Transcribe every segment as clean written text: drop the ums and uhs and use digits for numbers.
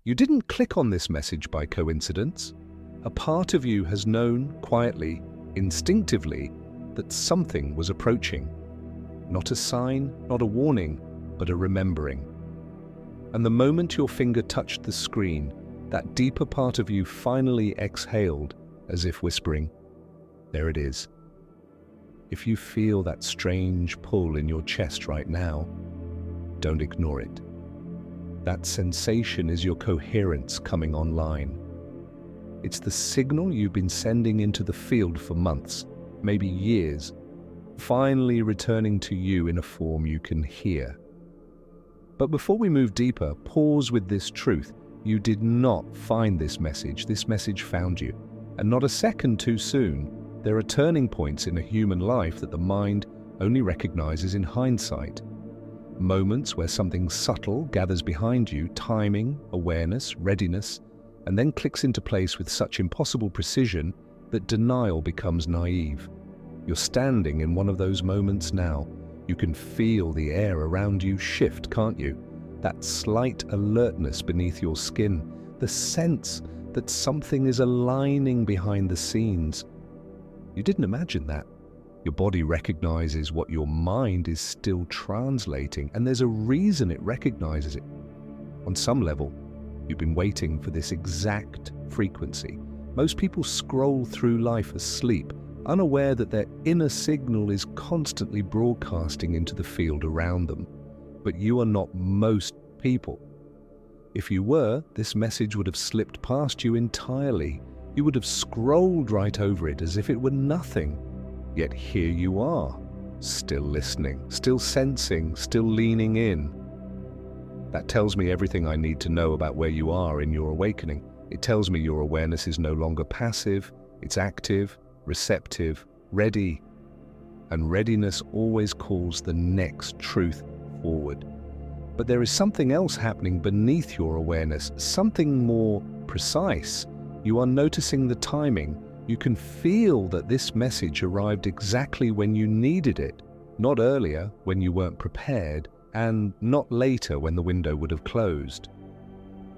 You didn't click on this message by coincidence. A part of you has known quietly, instinctively, that something was approaching. Not a sign, not a warning, but a remembering. And the moment your finger touched the screen, that deeper part of you finally exhaled, as if whispering, "There it is." If you feel that strange pull in your chest right now, don't ignore it. That sensation is your coherence coming online. It's the signal you've been sending into the field for months, maybe years, finally returning to you in a form you can hear. But before we move deeper, pause with this truth. You did not find this message found you. And not a second too soon. There are turning points in a human life that the mind only recognizes in hindsight. Moments where something subtle gathers behind you, timing, awareness, readiness, and then clicks into place with such impossible precision that denial becomes naive. You're standing in one of those moments now. You can feel the air around you shift, can't you? That slight alertness beneath your skin, the sense that something is aligning behind the scenes. You didn't imagine that. Your body recognizes what your mind is still translating, and there's a reason it recognizes it. On some level, you've been waiting for this exact frequency. Most people scroll through life asleep, unaware that their inner signal is constantly broadcasting into the field around them. But you are not most people. If you were, this message would have slipped past you entirely. You would have scrolled right over it as if it were nothing. Yet here you are, still listening, still sensing, still leaning in. That tells me everything I need to know about where you are in your awakening. It tells me your awareness is no longer passive, it's active, receptive, ready. And readiness always calls the next truth forward. But there is something else happening beneath your awareness, something more precise. You are noticing the timing. You can feel that this message arrived exactly when you needed it, not earlier when you weren't prepared, and not later when the window would have closed.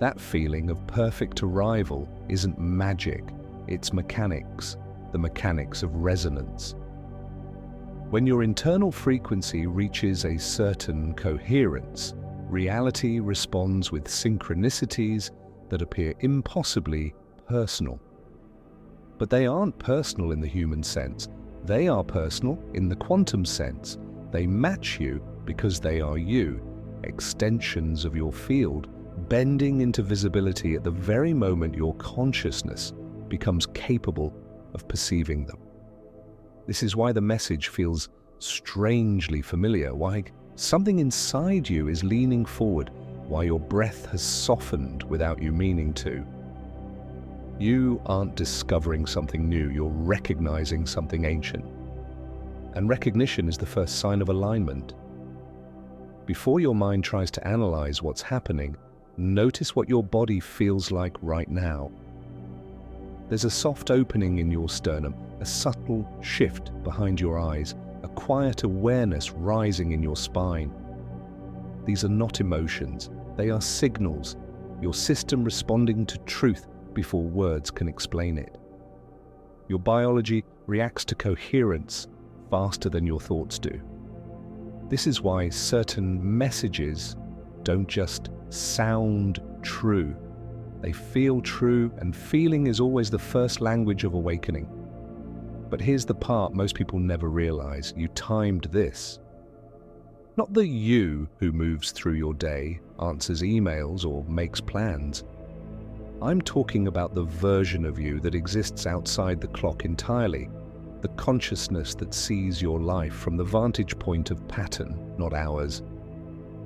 That feeling of perfect arrival isn't magic, it's mechanics, the mechanics of resonance. When your internal frequency reaches a certain coherence, reality responds with synchronicities that appear impossibly personal. But they aren't personal in the human sense. They are personal in the quantum sense. They match you because they are you, extensions of your field, bending into visibility at the very moment your consciousness becomes capable of perceiving them. This is why the message feels strangely familiar, why something inside you is leaning forward, why your breath has softened without you meaning to. You aren't discovering something new, you're recognizing something ancient. And recognition is the first sign of alignment. Before your mind tries to analyze what's happening, notice what your body feels like right now. There's a soft opening in your sternum, a subtle shift behind your eyes, a quiet awareness rising in your spine. These are not emotions, they are signals, your system responding to truth before words can explain it. Your biology reacts to coherence faster than your thoughts do. This is why certain messages don't just sound true. They feel true, and feeling is always the first language of awakening. But here's the part most people never realize. You timed this. Not the you who moves through your day, answers emails, or makes plans. I'm talking about the version of you that exists outside the clock entirely, the consciousness that sees your life from the vantage point of pattern, not hours.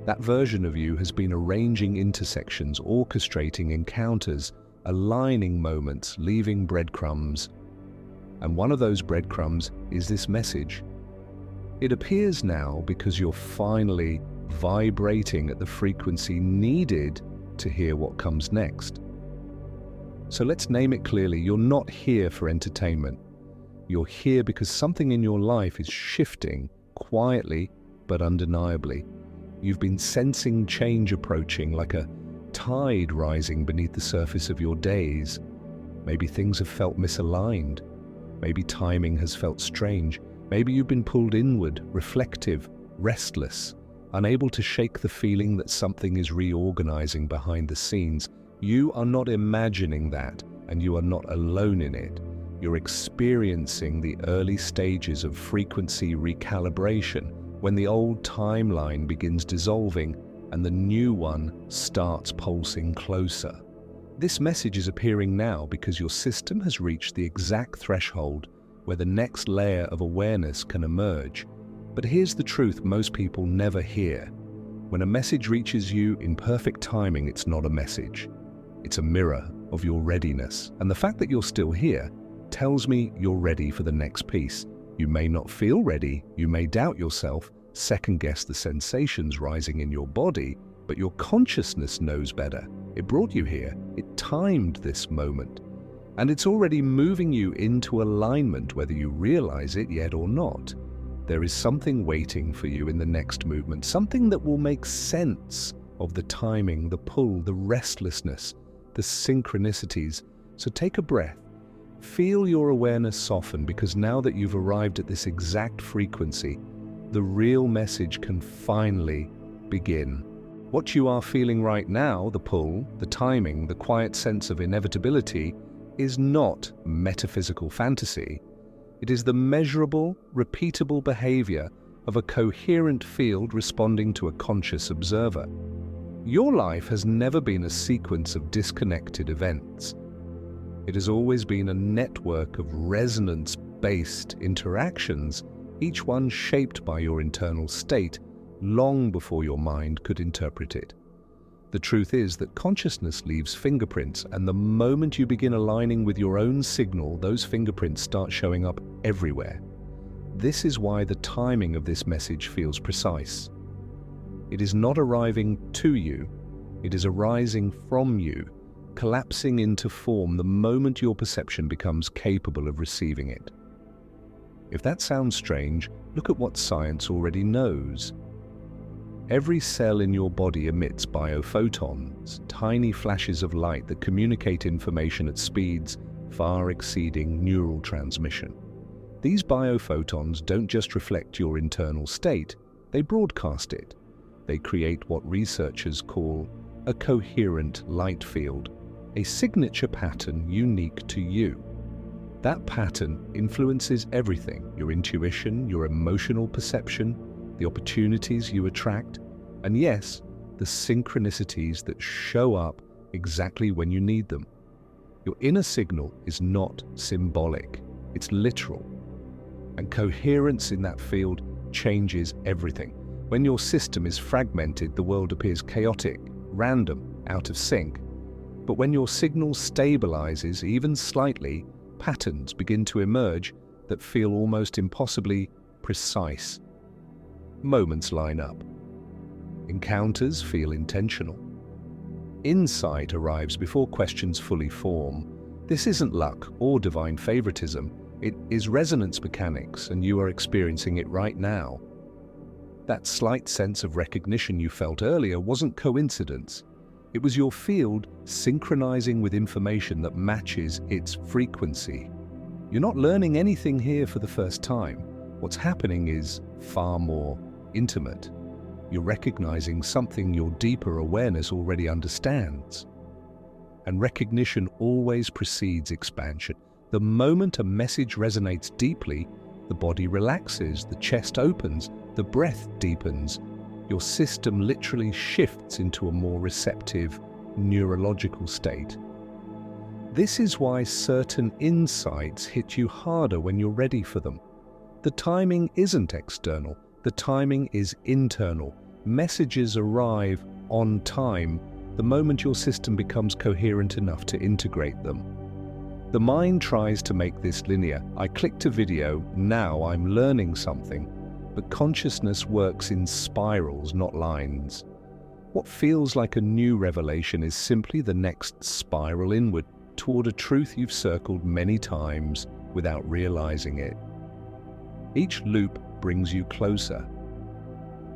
That version of you has been arranging intersections, orchestrating encounters, aligning moments, leaving breadcrumbs. And one of those breadcrumbs is this message. It appears now because you're finally vibrating at the frequency needed to hear what comes next. So let's name it clearly. You're not here for entertainment. You're here because something in your life is shifting quietly but undeniably. You've been sensing change approaching like a tide rising beneath the surface of your days. Maybe things have felt misaligned. Maybe timing has felt strange. Maybe you've been pulled inward, reflective, restless, unable to shake the feeling that something is reorganizing behind the scenes. You are not imagining that, and you are not alone in it. You're experiencing the early stages of frequency recalibration, when the old timeline begins dissolving and the new one starts pulsing closer. This message is appearing now because your system has reached the exact threshold where the next layer of awareness can emerge. But here's the truth most people never hear. When a message reaches you in perfect timing, it's not a message. It's a mirror of your readiness. And the fact that you're still here tells me you're ready for the next piece. You may not feel ready, you may doubt yourself, second-guess the sensations rising in your body, but your consciousness knows better. It brought you here, it timed this moment, and it's already moving you into alignment whether you realize it yet or not. There is something waiting for you in the next movement, something that will make sense of the timing, the pull, the restlessness, the synchronicities. So take a breath. Feel your awareness soften, because now that you've arrived at this exact frequency, the real message can finally begin. What you are feeling right now, the pull, the timing, the quiet sense of inevitability, is not metaphysical fantasy. It is the measurable, repeatable behavior of a coherent field responding to a conscious observer. Your life has never been a sequence of disconnected events. It has always been a network of resonance-based interactions, each one shaped by your internal state, long before your mind could interpret it. The truth is that consciousness leaves fingerprints, and the moment you begin aligning with your own signal, those fingerprints start showing up everywhere. This is why the timing of this message feels precise. It is not arriving to you, it is arising from you, collapsing into form the moment your perception becomes capable of receiving it. If that sounds strange, look at what science already knows. Every cell in your body emits biophotons, tiny flashes of light that communicate information at speeds far exceeding neural transmission. These biophotons don't just reflect your internal state, they broadcast it. They create what researchers call a coherent light field, a signature pattern unique to you. That pattern influences everything: your intuition, your emotional perception, the opportunities you attract, and yes, the synchronicities that show up exactly when you need them. Your inner signal is not symbolic, it's literal. And coherence in that field changes everything. When your system is fragmented, the world appears chaotic, random, out of sync. But when your signal stabilizes, even slightly, patterns begin to emerge that feel almost impossibly precise. Moments line up. Encounters feel intentional. Insight arrives before questions fully form. This isn't luck or divine favoritism. It is resonance mechanics, and you are experiencing it right now. That slight sense of recognition you felt earlier wasn't coincidence. It was your field synchronizing with information that matches its frequency. You're not learning anything here for the first time. What's happening is far more intimate. You're recognizing something your deeper awareness already understands. And recognition always precedes expansion. The moment a message resonates deeply, the body relaxes, the chest opens, the breath deepens. Your system literally shifts into a more receptive, neurological state. This is why certain insights hit you harder when you're ready for them. The timing isn't external, the timing is internal. Messages arrive on time the moment your system becomes coherent enough to integrate them. The mind tries to make this linear. I clicked a video, now I'm learning something. But consciousness works in spirals, not lines. What feels like a new revelation is simply the next spiral inward toward a truth you've circled many times without realizing it. Each loop brings you closer.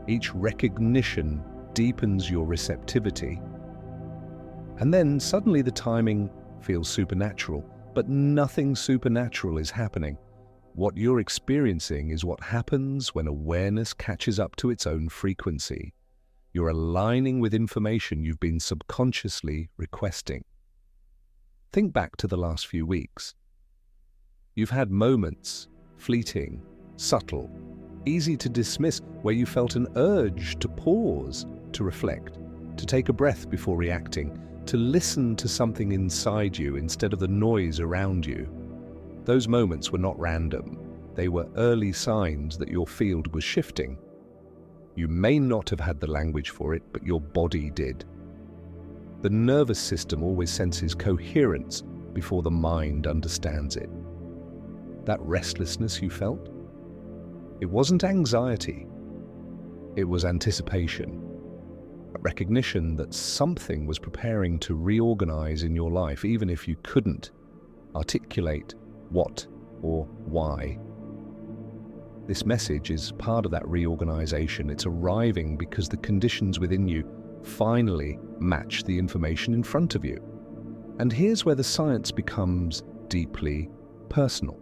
Each recognition deepens your receptivity. And then suddenly the timing feels supernatural, but nothing supernatural is happening. What you're experiencing is what happens when awareness catches up to its own frequency. You're aligning with information you've been subconsciously requesting. Think back to the last few weeks. You've had moments, fleeting, subtle, easy to dismiss, where you felt an urge to pause, to reflect, to take a breath before reacting, to listen to something inside you instead of the noise around you. Those moments were not random. They were early signs that your field was shifting. You may not have had the language for it, but your body did. The nervous system always senses coherence before the mind understands it. That restlessness you felt? It wasn't anxiety. It was anticipation. A recognition that something was preparing to reorganize in your life, even if you couldn't articulate what or why. This message is part of that reorganization. It's arriving because the conditions within you finally match the information in front of you. And here's where the science becomes deeply personal.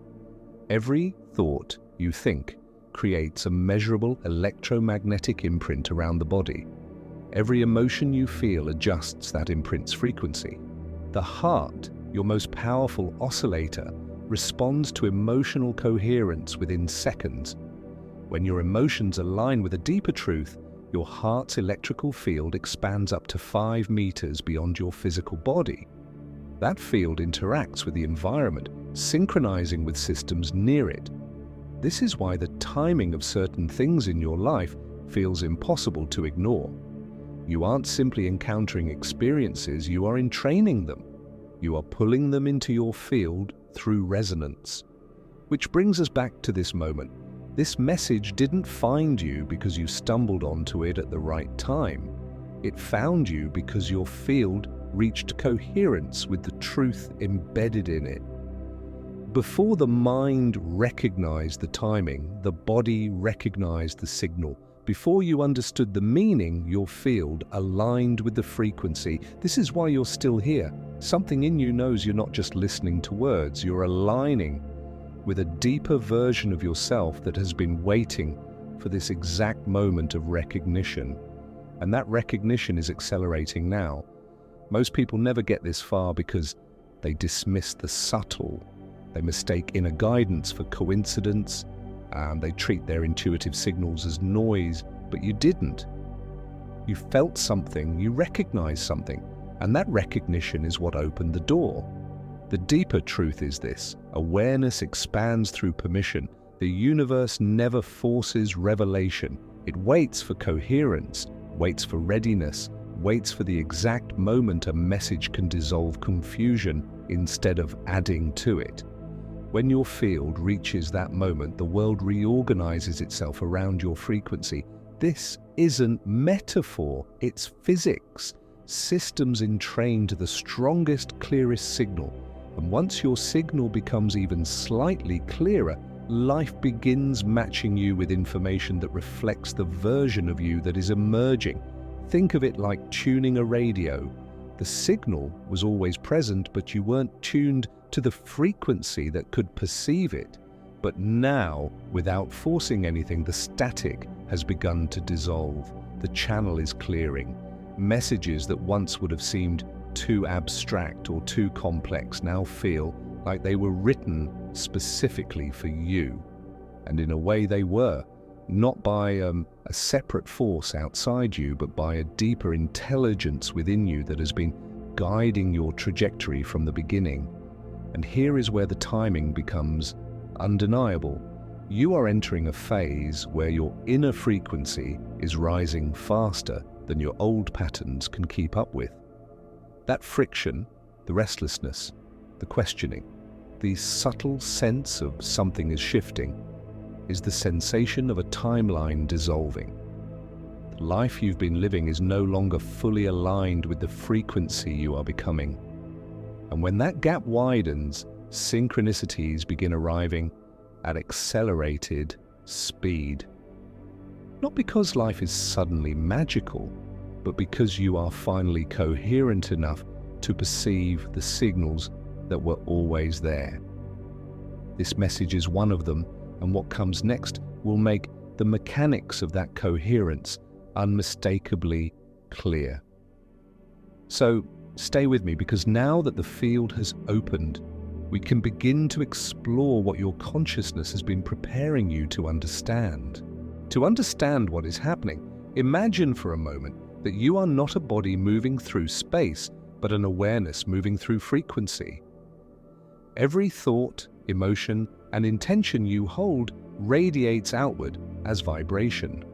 Every thought you think creates a measurable electromagnetic imprint around the body. Every emotion you feel adjusts that imprint's frequency. The heart, your most powerful oscillator, responds to emotional coherence within seconds. When your emotions align with a deeper truth, your heart's electrical field expands up to 5 meters beyond your physical body. That field interacts with the environment, synchronizing with systems near it. This is why the timing of certain things in your life feels impossible to ignore. You aren't simply encountering experiences, you are entraining them. You are pulling them into your field through resonance. Which brings us back to this moment. This message didn't find you because you stumbled onto it at the right time. It found you because your field reached coherence with the truth embedded in it. Before the mind recognized the timing, the body recognized the signal. Before you understood the meaning, your field aligned with the frequency. This is why you're still here. Something in you knows you're not just listening to words, you're aligning with a deeper version of yourself that has been waiting for this exact moment of recognition. And that recognition is accelerating now. Most people never get this far because they dismiss the subtle. They mistake inner guidance for coincidence, and they treat their intuitive signals as noise, but you didn't. You felt something, you recognized something, and that recognition is what opened the door. The deeper truth is this: awareness expands through permission. The universe never forces revelation. It waits for coherence, waits for readiness, waits for the exact moment a message can dissolve confusion instead of adding to it. When your field reaches that moment, the world reorganizes itself around your frequency. This isn't metaphor, it's physics. Systems entrained to the strongest, clearest signal. And once your signal becomes even slightly clearer, life begins matching you with information that reflects the version of you that is emerging. Think of it like tuning a radio. The signal was always present, but you weren't tuned to the frequency that could perceive it. But now, without forcing anything, the static has begun to dissolve. The channel is clearing. Messages that once would have seemed too abstract or too complex now feel like they were written specifically for you. And in a way they were, not by a separate force outside you, but by a deeper intelligence within you that has been guiding your trajectory from the beginning. And here is where the timing becomes undeniable. You are entering a phase where your inner frequency is rising faster than your old patterns can keep up with. That friction, the restlessness, the questioning, the subtle sense of something is shifting, is the sensation of a timeline dissolving. The life you've been living is no longer fully aligned with the frequency you are becoming. And when that gap widens, synchronicities begin arriving at accelerated speed. Not because life is suddenly magical, but because you are finally coherent enough to perceive the signals that were always there. This message is one of them, and what comes next will make the mechanics of that coherence unmistakably clear. So stay with me, because now that the field has opened, we can begin to explore what your consciousness has been preparing you to understand. To understand what is happening, imagine for a moment that you are not a body moving through space, but an awareness moving through frequency. Every thought, emotion, and intention you hold radiates outward as vibration.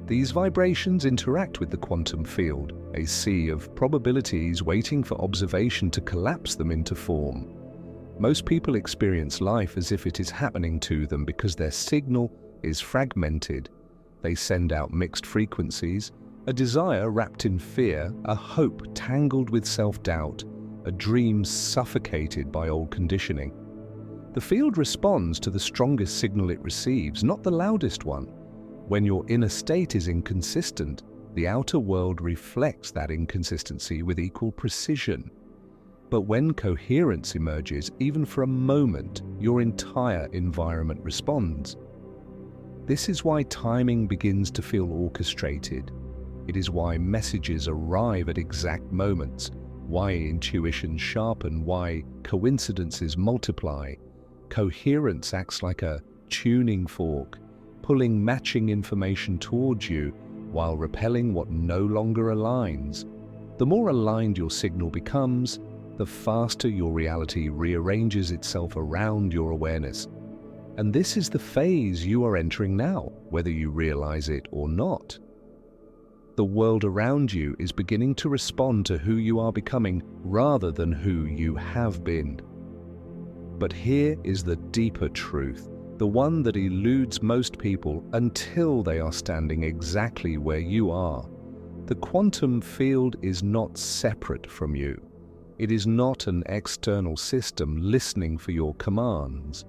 These vibrations interact with the quantum field, a sea of probabilities waiting for observation to collapse them into form. Most people experience life as if it is happening to them because their signal is fragmented. They send out mixed frequencies, a desire wrapped in fear, a hope tangled with self-doubt, a dream suffocated by old conditioning. The field responds to the strongest signal it receives, not the loudest one. When your inner state is inconsistent, the outer world reflects that inconsistency with equal precision. But when coherence emerges, even for a moment, your entire environment responds. This is why timing begins to feel orchestrated. It is why messages arrive at exact moments, why intuitions sharpen, why coincidences multiply. Coherence acts like a tuning fork, pulling matching information towards you while repelling what no longer aligns. The more aligned your signal becomes, the faster your reality rearranges itself around your awareness. And this is the phase you are entering now, whether you realize it or not. The world around you is beginning to respond to who you are becoming rather than who you have been. But here is the deeper truth, the one that eludes most people until they are standing exactly where you are. The quantum field is not separate from you. It is not an external system listening for your commands.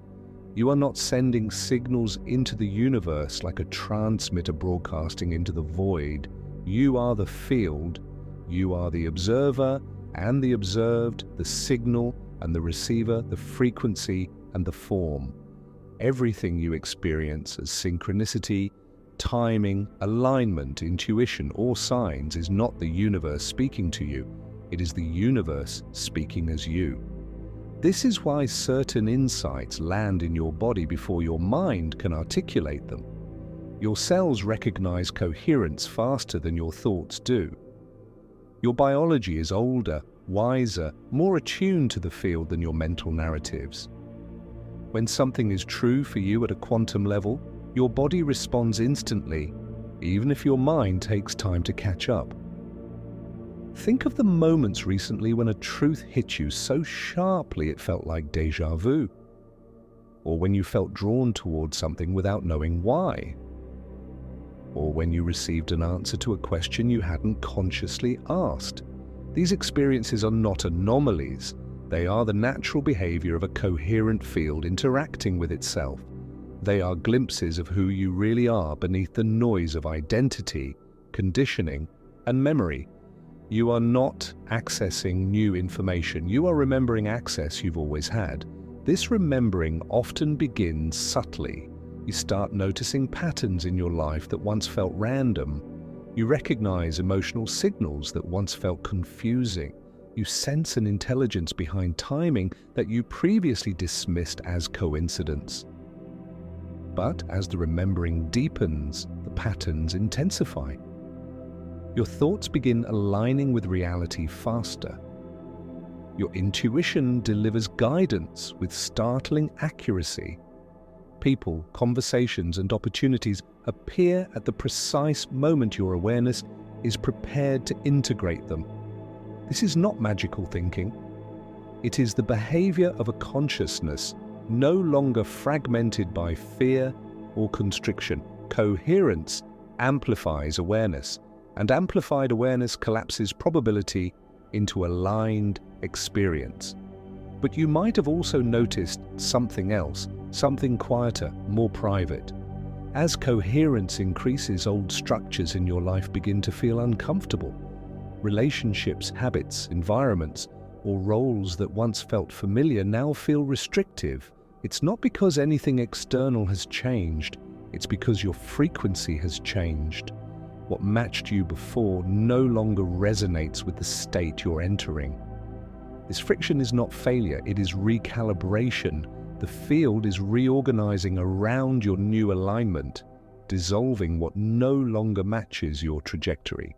You are not sending signals into the universe like a transmitter broadcasting into the void. You are the field. You are the observer and the observed, the signal and the receiver, the frequency and the form. Everything you experience as synchronicity, timing, alignment, intuition, or signs is not the universe speaking to you. It is the universe speaking as you. This is why certain insights land in your body before your mind can articulate them. Your cells recognize coherence faster than your thoughts do. Your biology is older, wiser, more attuned to the field than your mental narratives. When something is true for you at a quantum level, your body responds instantly, even if your mind takes time to catch up. Think of the moments recently when a truth hit you so sharply it felt like déjà vu, or when you felt drawn towards something without knowing why, or when you received an answer to a question you hadn't consciously asked. These experiences are not anomalies. They are the natural behavior of a coherent field interacting with itself. They are glimpses of who you really are beneath the noise of identity, conditioning, and memory. You are not accessing new information. You are remembering access you've always had. This remembering often begins subtly. You start noticing patterns in your life that once felt random. You recognize emotional signals that once felt confusing. You sense an intelligence behind timing that you previously dismissed as coincidence. But as the remembering deepens, the patterns intensify. Your thoughts begin aligning with reality faster. Your intuition delivers guidance with startling accuracy. People, conversations, and opportunities appear at the precise moment your awareness is prepared to integrate them. This is not magical thinking. It is the behavior of a consciousness no longer fragmented by fear or constriction. Coherence amplifies awareness, and amplified awareness collapses probability into aligned experience. But you might have also noticed something else, something quieter, more private. As coherence increases, old structures in your life begin to feel uncomfortable. Relationships, habits, environments, or roles that once felt familiar now feel restrictive. It's not because anything external has changed, it's because your frequency has changed. What matched you before no longer resonates with the state you're entering. This friction is not failure, it is recalibration. The field is reorganizing around your new alignment, dissolving what no longer matches your trajectory.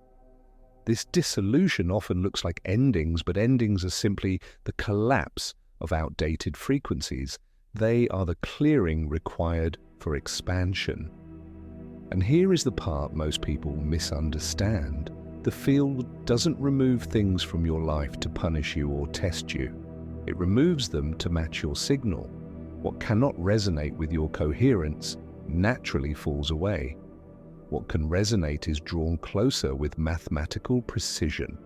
This dissolution often looks like endings, but endings are simply the collapse of outdated frequencies. They are the clearing required for expansion. And here is the part most people misunderstand. The field doesn't remove things from your life to punish you or test you. It removes them to match your signal. What cannot resonate with your coherence naturally falls away. What can resonate is drawn closer with mathematical precision.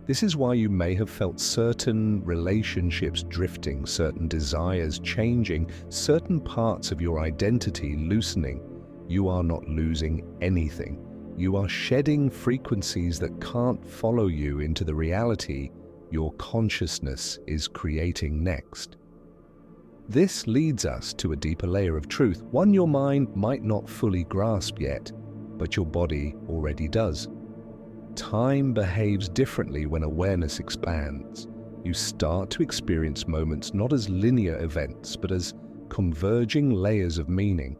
This is why you may have felt certain relationships drifting, certain desires changing, certain parts of your identity loosening. You are not losing anything. You are shedding frequencies that can't follow you into the reality your consciousness is creating next. This leads us to a deeper layer of truth, one your mind might not fully grasp yet, but your body already does. Time behaves differently when awareness expands. You start to experience moments not as linear events, but as converging layers of meaning.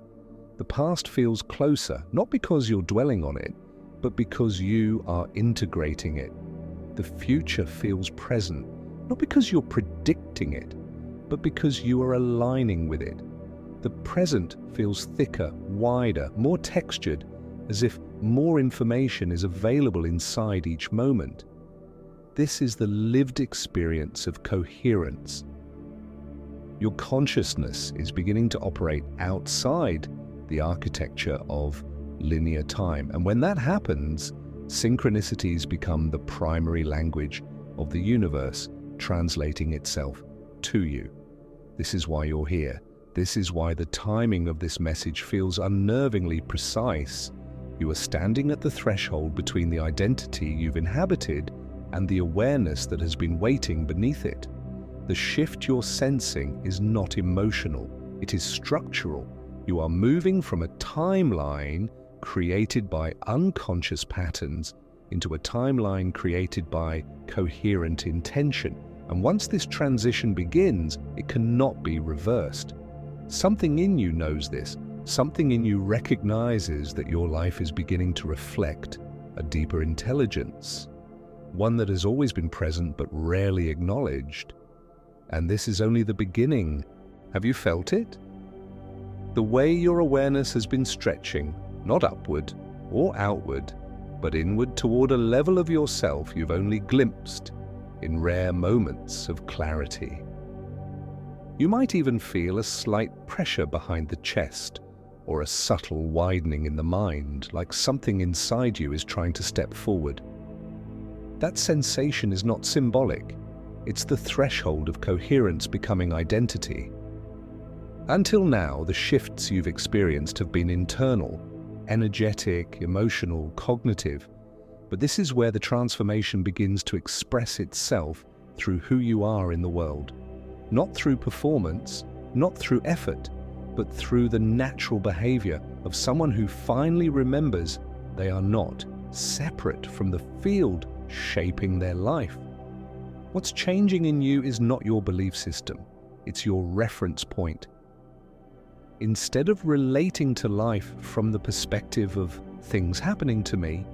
The past feels closer, not because you're dwelling on it, but because you are integrating it. The future feels present, not because you're predicting it, but because you are aligning with it. The present feels thicker, wider, more textured, as if more information is available inside each moment. This is the lived experience of coherence. Your consciousness is beginning to operate outside the architecture of linear time. And when that happens, synchronicities become the primary language of the universe, translating itself to you. This is why you're here. This is why the timing of this message feels unnervingly precise. You are standing at the threshold between the identity you've inhabited and the awareness that has been waiting beneath it. The shift you're sensing is not emotional, it is structural. You are moving from a timeline created by unconscious patterns into a timeline created by coherent intention. And once this transition begins, it cannot be reversed. Something in you knows this. Something in you recognizes that your life is beginning to reflect a deeper intelligence, one that has always been present but rarely acknowledged. And this is only the beginning. Have you felt it? The way your awareness has been stretching, not upward or outward, but inward toward a level of yourself you've only glimpsed in rare moments of clarity. You might even feel a slight pressure behind the chest, or a subtle widening in the mind, like something inside you is trying to step forward. That sensation is not symbolic. It's the threshold of coherence becoming identity. Until now, the shifts you've experienced have been internal, energetic, emotional, cognitive. But this is where the transformation begins to express itself through who you are in the world. Not through performance, not through effort, but through the natural behavior of someone who finally remembers they are not separate from the field shaping their life. What's changing in you is not your belief system, it's your reference point. Instead of relating to life from the perspective of things happening to me,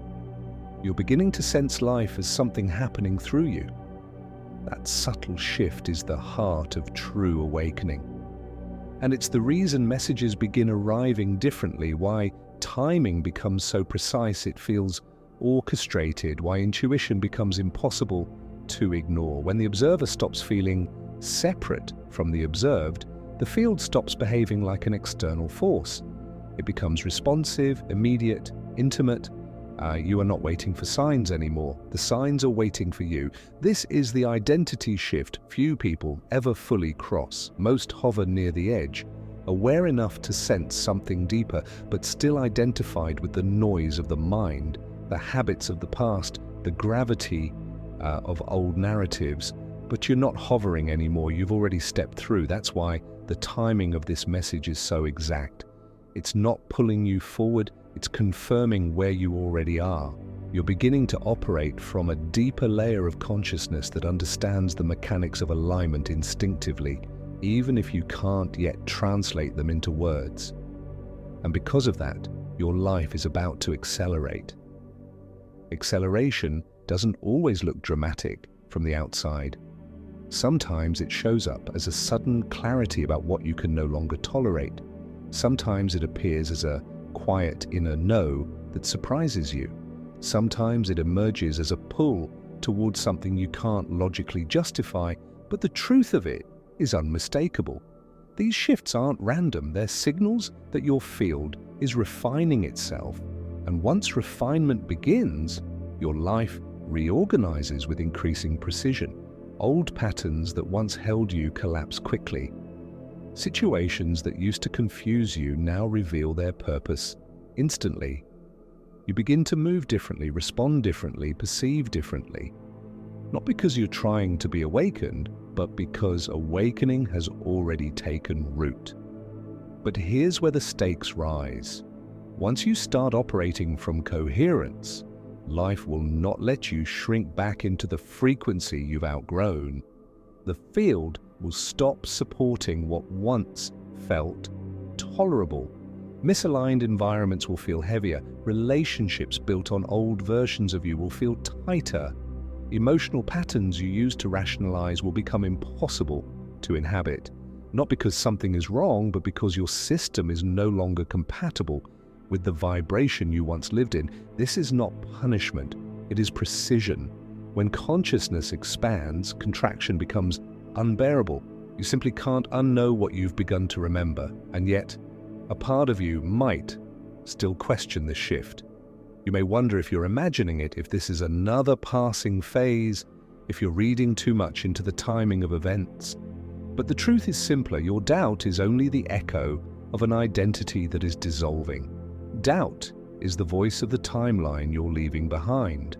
you're beginning to sense life as something happening through you. That subtle shift is the heart of true awakening. And it's the reason messages begin arriving differently, why timing becomes so precise it feels orchestrated, why intuition becomes impossible to ignore. When the observer stops feeling separate from the observed, the field stops behaving like an external force. It becomes responsive, immediate, intimate. You are not waiting for signs anymore. The signs are waiting for you. This is the identity shift few people ever fully cross. Most hover near the edge, aware enough to sense something deeper, but still identified with the noise of the mind, the habits of the past, the gravity of old narratives, but you're not hovering anymore. You've already stepped through. That's why the timing of this message is so exact. It's not pulling you forward, it's confirming where you already are. You're beginning to operate from a deeper layer of consciousness that understands the mechanics of alignment instinctively, even if you can't yet translate them into words. And because of that, your life is about to accelerate. Acceleration doesn't always look dramatic from the outside. Sometimes it shows up as a sudden clarity about what you can no longer tolerate. Sometimes it appears as a quiet inner no that surprises you. Sometimes it emerges as a pull towards something you can't logically justify, but the truth of it is unmistakable. These shifts aren't random, they're signals that your field is refining itself, and once refinement begins, your life reorganizes with increasing precision. Old patterns that once held you collapse quickly. Situations that used to confuse you now reveal their purpose instantly. You begin to move differently, respond differently, perceive differently. Not because you're trying to be awakened, but because awakening has already taken root. But here's where the stakes rise. Once you start operating from coherence, life will not let you shrink back into the frequency you've outgrown. The field will stop supporting what once felt tolerable. Misaligned environments will feel heavier. Relationships built on old versions of you will feel tighter. Emotional patterns you used to rationalize will become impossible to inhabit. Not because something is wrong, but because your system is no longer compatible with the vibration you once lived in. This is not punishment, it is precision. When consciousness expands, contraction becomes unbearable. You simply can't unknow what you've begun to remember, and yet, a part of you might still question this shift. You may wonder if you're imagining it, if this is another passing phase, if you're reading too much into the timing of events. But the truth is simpler. Your doubt is only the echo of an identity that is dissolving. Doubt is the voice of the timeline you're leaving behind.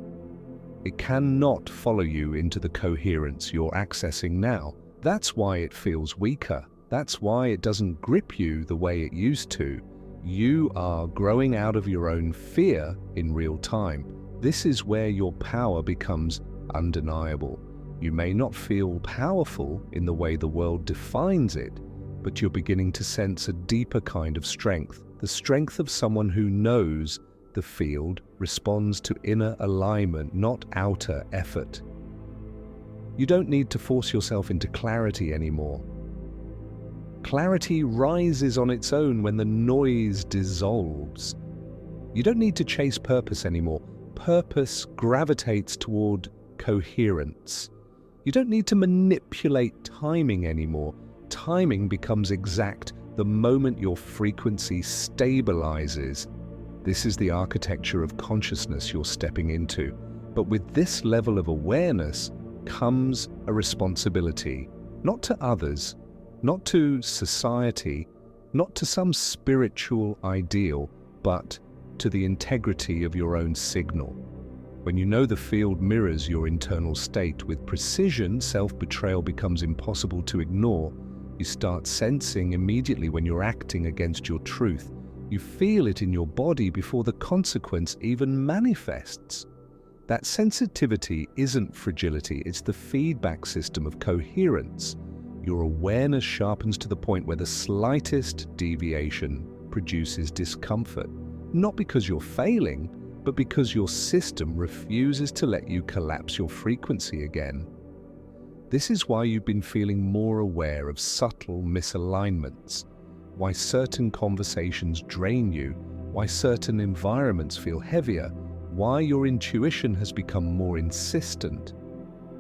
It cannot follow you into the coherence you're accessing now. That's why it feels weaker. That's why it doesn't grip you the way it used to. You are growing out of your own fear in real time. This is where your power becomes undeniable. You may not feel powerful in the way the world defines it, but you're beginning to sense a deeper kind of strength, the strength of someone who knows the field responds to inner alignment, not outer effort. You don't need to force yourself into clarity anymore. Clarity rises on its own when the noise dissolves. You don't need to chase purpose anymore. Purpose gravitates toward coherence. You don't need to manipulate timing anymore. Timing becomes exact the moment your frequency stabilizes. This is the architecture of consciousness you're stepping into. But with this level of awareness comes a responsibility, not to others, not to society, not to some spiritual ideal, but to the integrity of your own signal. When you know the field mirrors your internal state with precision, self-betrayal becomes impossible to ignore. You start sensing immediately when you're acting against your truth. You feel it in your body before the consequence even manifests. That sensitivity isn't fragility, it's the feedback system of coherence. Your awareness sharpens to the point where the slightest deviation produces discomfort, not because you're failing, but because your system refuses to let you collapse your frequency again. This is why you've been feeling more aware of subtle misalignments, why certain conversations drain you, why certain environments feel heavier, why your intuition has become more insistent.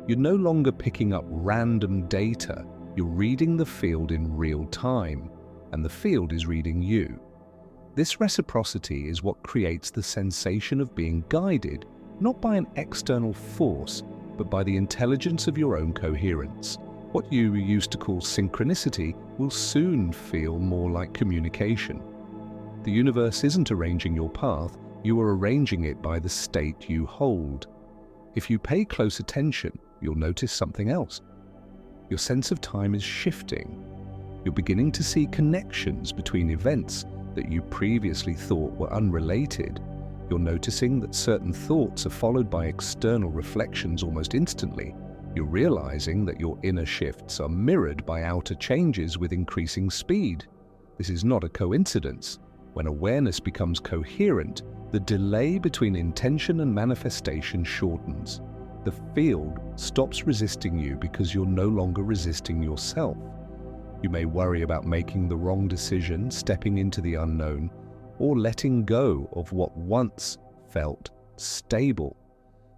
You're no longer picking up random data. You're reading the field in real time, and the field is reading you. This reciprocity is what creates the sensation of being guided, not by an external force, but by the intelligence of your own coherence. What you used to call synchronicity will soon feel more like communication. The universe isn't arranging your path, you are arranging it by the state you hold. If you pay close attention, you'll notice something else. Your sense of time is shifting. You're beginning to see connections between events that you previously thought were unrelated. You're noticing that certain thoughts are followed by external reflections almost instantly. You're realizing that your inner shifts are mirrored by outer changes with increasing speed. This is not a coincidence. When awareness becomes coherent, the delay between intention and manifestation shortens. The field stops resisting you because you're no longer resisting yourself. You may worry about making the wrong decision, stepping into the unknown, or letting go of what once felt stable.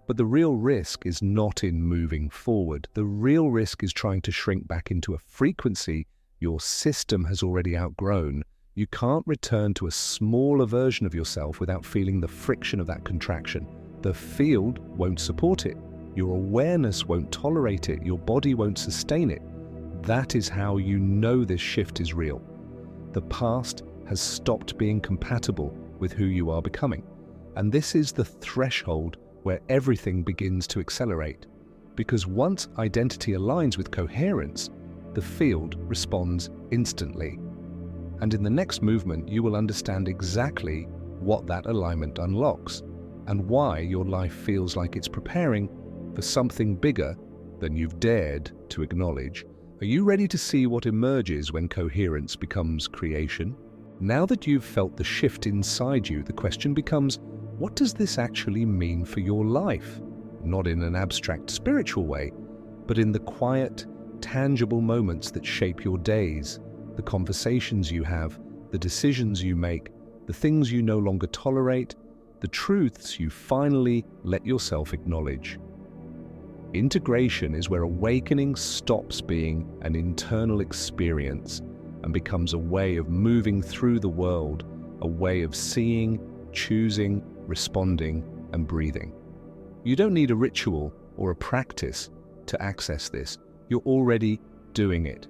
But the real risk is not in moving forward. The real risk is trying to shrink back into a frequency your system has already outgrown. You can't return to a smaller version of yourself without feeling the friction of that contraction. The field won't support it. Your awareness won't tolerate it. Your body won't sustain it. That is how you know this shift is real. The past has stopped being compatible with who you are becoming. And this is the threshold where everything begins to accelerate. Because once identity aligns with coherence, the field responds instantly. And in the next movement, you will understand exactly what that alignment unlocks and why your life feels like it's preparing for something bigger than you've dared to acknowledge. Are you ready to see what emerges when coherence becomes creation? Now that you've felt the shift inside you, the question becomes, what does this actually mean for your life? Not in an abstract spiritual way, but in the quiet, tangible moments that shape your days, the conversations you have, the decisions you make, the things you no longer tolerate, the truths you finally let yourself acknowledge. Integration is where awakening stops being an internal experience and becomes a way of moving through the world, a way of seeing, choosing, responding, and breathing. You don't need a ritual or a practice to access this. You're already doing it.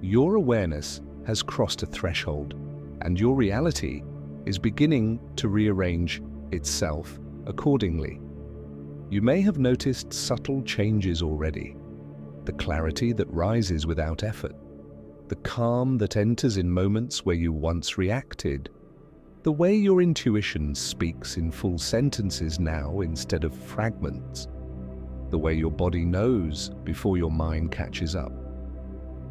Your awareness has crossed a threshold, and your reality is beginning to rearrange itself accordingly. You may have noticed subtle changes already. The clarity that rises without effort. The calm that enters in moments where you once reacted. The way your intuition speaks in full sentences now instead of fragments. The way your body knows before your mind catches up.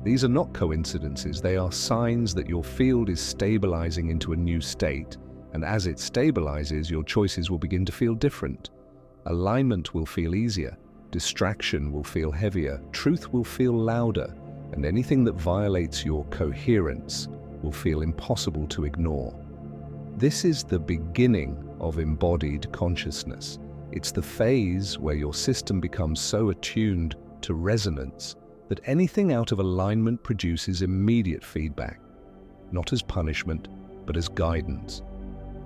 These are not coincidences, they are signs that your field is stabilizing into a new state, and as it stabilizes, your choices will begin to feel different. Alignment will feel easier, distraction will feel heavier, truth will feel louder, and anything that violates your coherence will feel impossible to ignore. This is the beginning of embodied consciousness. It's the phase where your system becomes so attuned to resonance that anything out of alignment produces immediate feedback, not as punishment, but as guidance.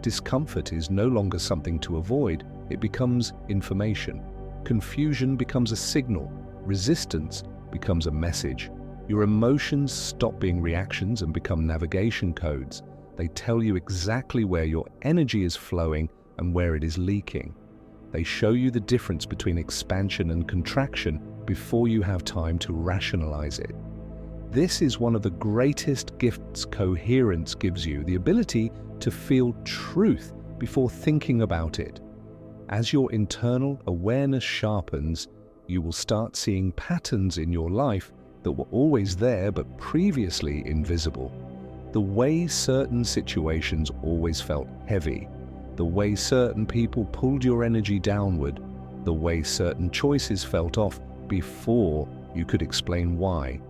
Discomfort is no longer something to avoid, it becomes information. Confusion becomes a signal, resistance becomes a message. Your emotions stop being reactions and become navigation codes. They tell you exactly where your energy is flowing and where it is leaking. They show you the difference between expansion and contraction before you have time to rationalize it. This is one of the greatest gifts coherence gives you, the ability to feel truth before thinking about it. As your internal awareness sharpens, you will start seeing patterns in your life that were always there but previously invisible. The way certain situations always felt heavy, the way certain people pulled your energy downward, the way certain choices felt off before you could explain why.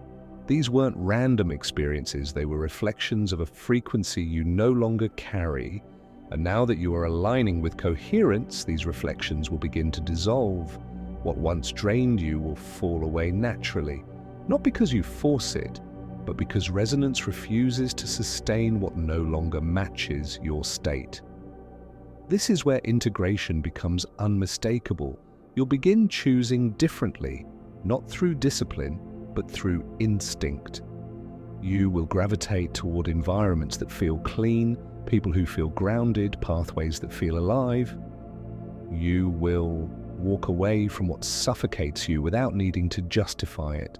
These weren't random experiences, they were reflections of a frequency you no longer carry, and now that you are aligning with coherence, these reflections will begin to dissolve. What once drained you will fall away naturally, not because you force it, but because resonance refuses to sustain what no longer matches your state. This is where integration becomes unmistakable. You'll begin choosing differently, not through discipline, but through instinct. You will gravitate toward environments that feel clean, people who feel grounded, pathways that feel alive. You will walk away from what suffocates you without needing to justify it.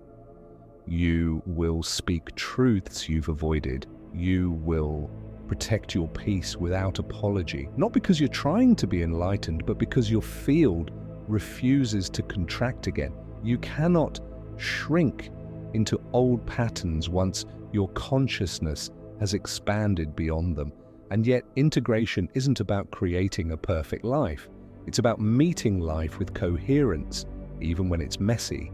You will speak truths you've avoided. You will protect your peace without apology, not because you're trying to be enlightened, but because your field refuses to contract again. You cannot shrink into old patterns once your consciousness has expanded beyond them. And yet, integration isn't about creating a perfect life. It's about meeting life with coherence, even when it's messy,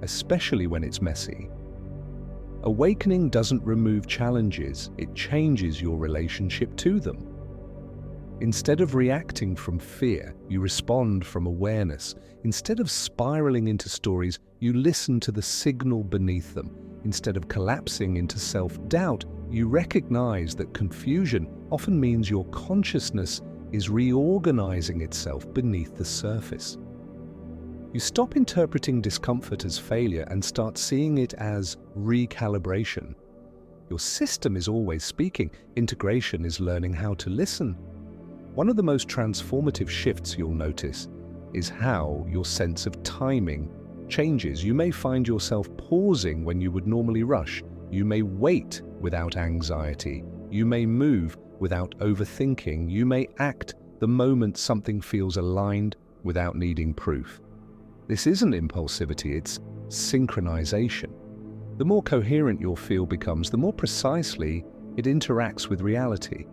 especially when it's messy. Awakening doesn't remove challenges, it changes your relationship to them. Instead of reacting from fear, you respond from awareness. Instead of spiraling into stories, you listen to the signal beneath them. Instead of collapsing into self-doubt, you recognize that confusion often means your consciousness is reorganizing itself beneath the surface. You stop interpreting discomfort as failure and start seeing it as recalibration. Your system is always speaking. Integration is learning how to listen. One of the most transformative shifts you'll notice is how your sense of timing changes. You may find yourself pausing when you would normally rush. You may wait without anxiety. You may move without overthinking. You may act the moment something feels aligned without needing proof. This isn't impulsivity, it's synchronization. The more coherent your field becomes, the more precisely it interacts with reality.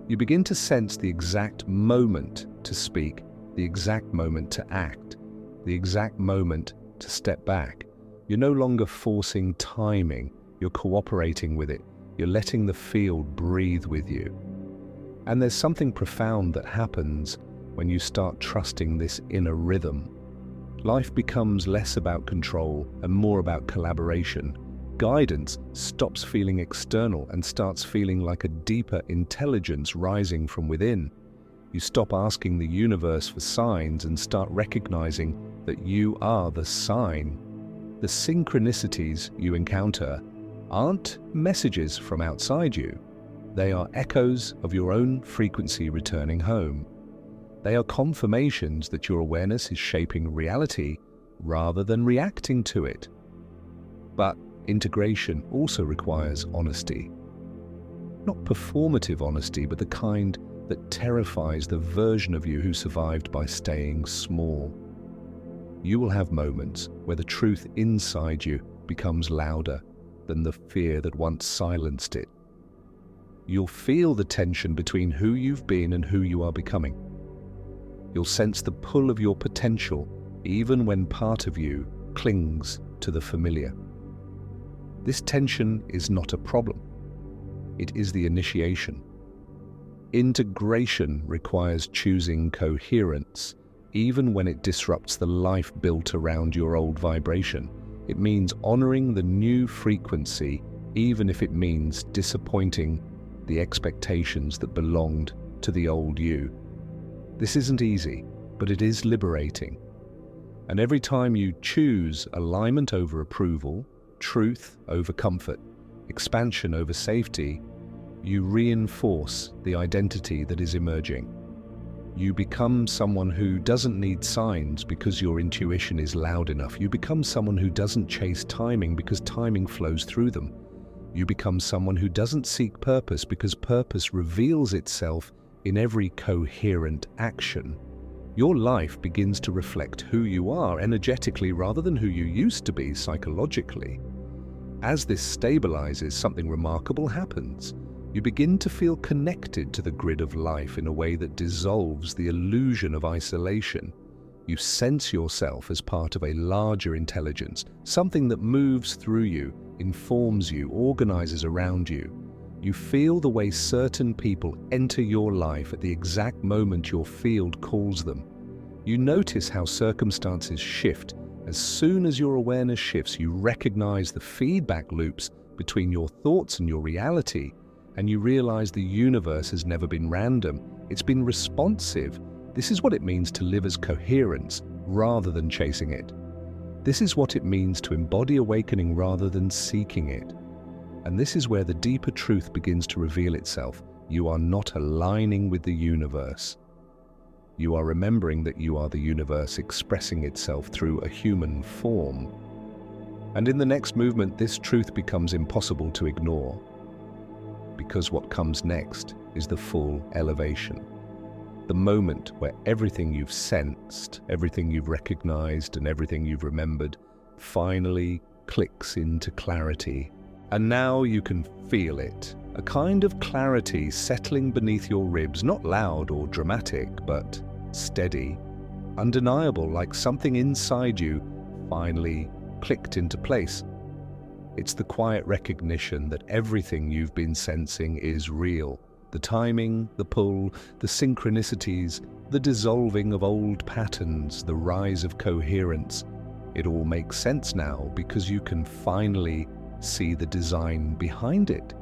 You begin to sense the exact moment to speak, the exact moment to act, the exact moment to step back. You're no longer forcing timing, you're cooperating with it. You're letting the field breathe with you. And there's something profound that happens when you start trusting this inner rhythm. Life becomes less about control and more about collaboration. Guidance stops feeling external and starts feeling like a deeper intelligence rising from within. You stop asking the universe for signs and start recognizing that you are the sign. The synchronicities you encounter aren't messages from outside you. They are echoes of your own frequency returning home. They are confirmations that your awareness is shaping reality rather than reacting to it. But integration also requires honesty. Not performative honesty, but the kind that terrifies the version of you who survived by staying small. You will have moments where the truth inside you becomes louder than the fear that once silenced it. You'll feel the tension between who you've been and who you are becoming. You'll sense the pull of your potential even when part of you clings to the familiar. This tension is not a problem. It is the initiation. Integration requires choosing coherence, even when it disrupts the life built around your old vibration. It means honoring the new frequency, even if it means disappointing the expectations that belonged to the old you. This isn't easy, but it is liberating. And every time you choose alignment over approval, truth over comfort, expansion over safety, you reinforce the identity that is emerging. You become someone who doesn't need signs because your intuition is loud enough. You become someone who doesn't chase timing because timing flows through them. You become someone who doesn't seek purpose because purpose reveals itself in every coherent action. Your life begins to reflect who you are energetically rather than who you used to be psychologically. As this stabilizes, something remarkable happens. You begin to feel connected to the grid of life in a way that dissolves the illusion of isolation. You sense yourself as part of a larger intelligence, something that moves through you, informs you, organizes around you. You feel the way certain people enter your life at the exact moment your field calls them. You notice how circumstances shift. As soon as your awareness shifts, you recognize the feedback loops between your thoughts and your reality, and you realize the universe has never been random. It's been responsive. This is what it means to live as coherence rather than chasing it. This is what it means to embody awakening rather than seeking it. And this is where the deeper truth begins to reveal itself. You are not aligning with the universe. You are remembering that you are the universe expressing itself through a human form. And in the next movement, this truth becomes impossible to ignore, because what comes next is the full elevation. The moment where everything you've sensed, everything you've recognized, and everything you've remembered finally clicks into clarity. And now you can feel it. A kind of clarity settling beneath your ribs, not loud or dramatic, but steady, undeniable, like something inside you finally clicked into place. It's the quiet recognition that everything you've been sensing is real. The timing, the pull, the synchronicities, the dissolving of old patterns, the rise of coherence. It all makes sense now because you can finally see the design behind it.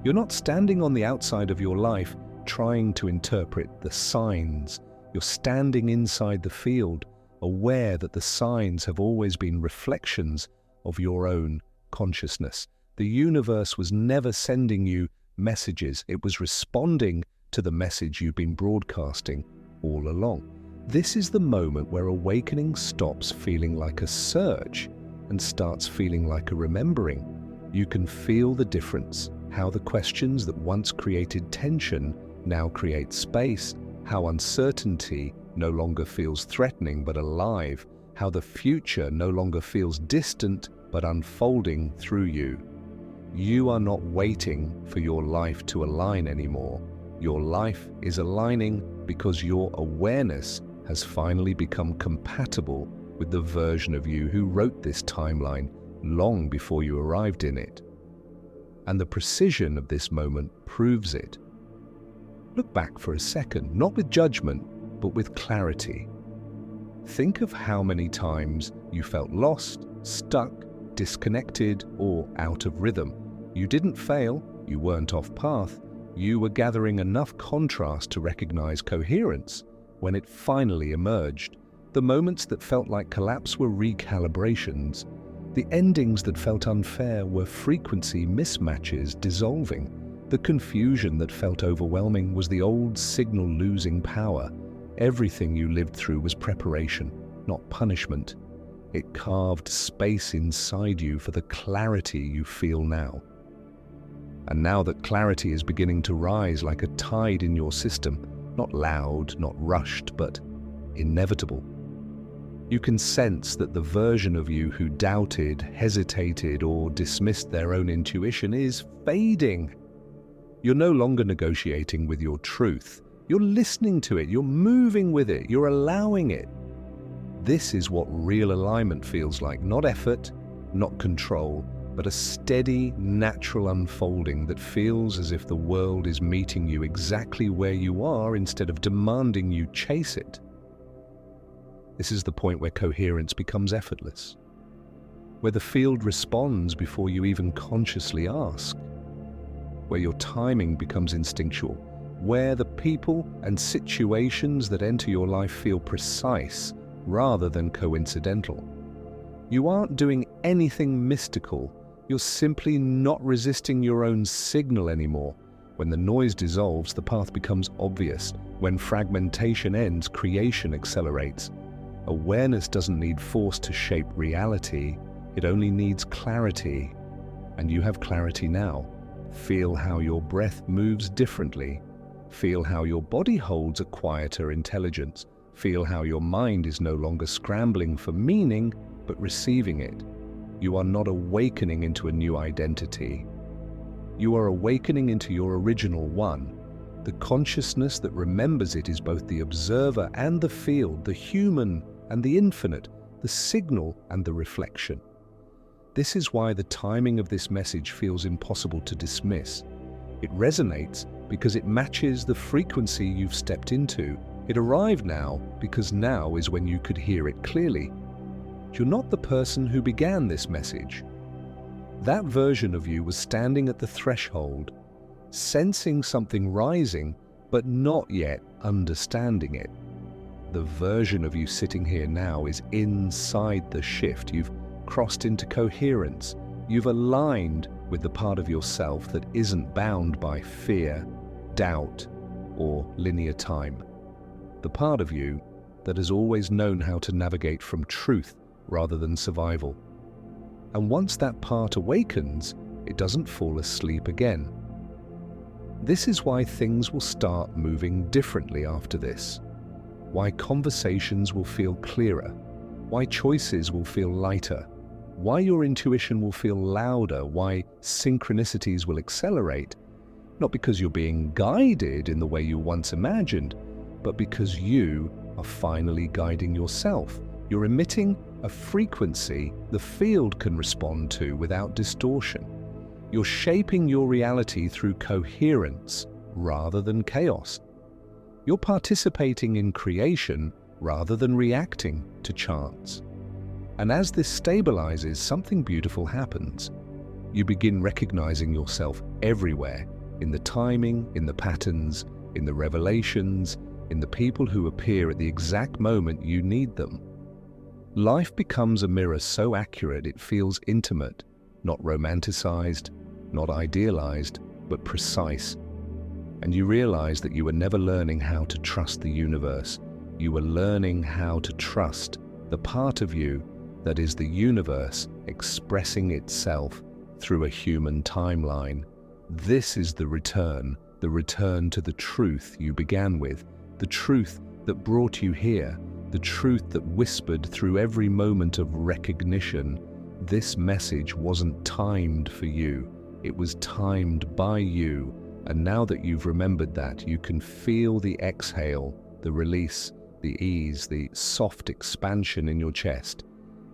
You're not standing on the outside of your life trying to interpret the signs. You're standing inside the field, aware that the signs have always been reflections of your own consciousness. The universe was never sending you messages. It was responding to the message you've been broadcasting all along. This is the moment where awakening stops feeling like a search and starts feeling like a remembering. You can feel the difference, how the questions that once created tension now create space, how uncertainty no longer feels threatening but alive, how the future no longer feels distant but unfolding through you. You are not waiting for your life to align anymore. Your life is aligning because your awareness has finally become compatible with the version of you who wrote this timeline long before you arrived in it. And the precision of this moment proves it. Look back for a second, not with judgment, but with clarity. Think of how many times you felt lost, stuck, disconnected, or out of rhythm. You didn't fail, you weren't off path, you were gathering enough contrast to recognize coherence when it finally emerged. The moments that felt like collapse were recalibrations. The endings that felt unfair were frequency mismatches dissolving. The confusion that felt overwhelming was the old signal losing power. Everything you lived through was preparation, not punishment. It carved space inside you for the clarity you feel now. And now that clarity is beginning to rise like a tide in your system, not loud, not rushed, but inevitable. You can sense that the version of you who doubted, hesitated, or dismissed their own intuition is fading. You're no longer negotiating with your truth. You're listening to it, you're moving with it, you're allowing it. This is what real alignment feels like, not effort, not control, but a steady, natural unfolding that feels as if the world is meeting you exactly where you are instead of demanding you chase it. This is the point where coherence becomes effortless, where the field responds before you even consciously ask, where your timing becomes instinctual, where the people and situations that enter your life feel precise rather than coincidental. You aren't doing anything mystical, you're simply not resisting your own signal anymore. When the noise dissolves, the path becomes obvious. When fragmentation ends, creation accelerates. Awareness doesn't need force to shape reality, it only needs clarity. And you have clarity now. Feel how your breath moves differently. Feel how your body holds a quieter intelligence. Feel how your mind is no longer scrambling for meaning, but receiving it. You are not awakening into a new identity. You are awakening into your original one. The consciousness that remembers it is both the observer and the field, the human and the infinite, the signal and the reflection. This is why the timing of this message feels impossible to dismiss. It resonates because it matches the frequency you've stepped into. It arrived now because now is when you could hear it clearly. You're not the person who began this message. That version of you was standing at the threshold, sensing something rising, but not yet understanding it. The version of you sitting here now is inside the shift. You've crossed into coherence. You've aligned with the part of yourself that isn't bound by fear, doubt, or linear time. the part of you that has always known how to navigate from truth rather than survival. And once that part awakens, it doesn't fall asleep again. This is why things will start moving differently after this, why conversations will feel clearer, why choices will feel lighter, why your intuition will feel louder, why synchronicities will accelerate, not because you're being guided in the way you once imagined, but because you are finally guiding yourself. You're emitting a frequency the field can respond to without distortion. You're shaping your reality through coherence rather than chaos. You're participating in creation rather than reacting to chance. And as this stabilizes, something beautiful happens. You begin recognizing yourself everywhere, in the timing, in the patterns, in the revelations, in the people who appear at the exact moment you need them. Life becomes a mirror so accurate it feels intimate, not romanticized, not idealized, but precise. And you realize that you were never learning how to trust the universe. You were learning how to trust the part of you that is the universe expressing itself through a human timeline. This is the return to the truth you began with, the truth that brought you here, the truth that whispered through every moment of recognition. This message wasn't timed for you, it was timed by you. And now that you've remembered that, you can feel the exhale, the release, the ease, the soft expansion in your chest.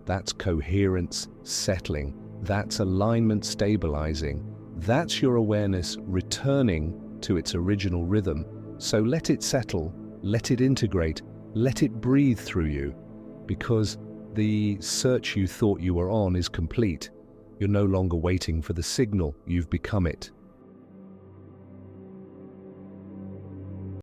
That's coherence settling. That's alignment stabilizing. That's your awareness returning to its original rhythm. So let it settle, let it integrate, let it breathe through you, because the search you thought you were on is complete. You're no longer waiting for the signal, you've become it.